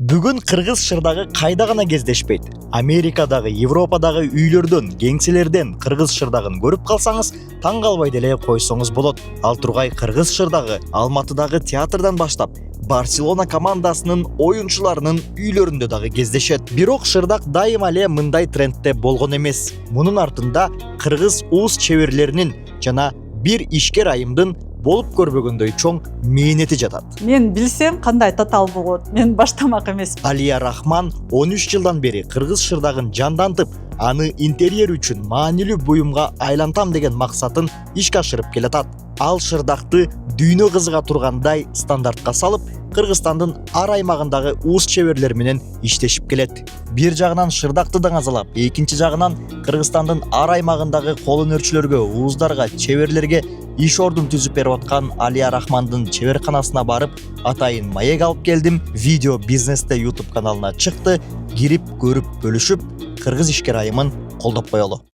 Бүгүн кыргыз шырдагы кайда гана кездешпейт. Америкадагы, Европадагы үйлөрдөн, кеңселерден кыргыз шырдагын көрүп калсаңыз, таң калбай деле койсоңуз болот. Ал тургай кыргыз шырдагы Алматыдагы театрдан баштап Барселона командасынын оюнчуларынын үйлөрүндө дагы кездешет. Бирок шырдак дайыма эле мындай трендте болгон эмес. Мунун артында кыргыз уус чеберлеринин жана бир ишкер айымдын болуп көрбөгөндөй чоң мээнети жатат. Мен билсем кандай татаал болот. Мен баштамак эмес. Алия Рахман 13 жылдан бери кыргыз шырдагын жандантып, аны интерьер үчүн маанилүү буюмга айлантам деген максатын ишке ашырып келатат. Ал шырдакты дүйнө кызыга тургандай стандартка салып, Кыргызстандын ар аймагындагы уус чеберлер менен иштешип келет. Бир жагынан шырдакты даңазалап, экинчи жагынан Кыргызстандын ар аймагындагы кол өнөрчүлөргө, ууздарга, чеберлерге иш ордун түзүп берип аткан Алия Рахмандын чеберканасына барып, атайын маек алып келдим. Видео бизнесте YouTube каналына чыкты. Кирип, көрүп, бөлүшүп, кыргыз ишкер айымын колдоп коелу.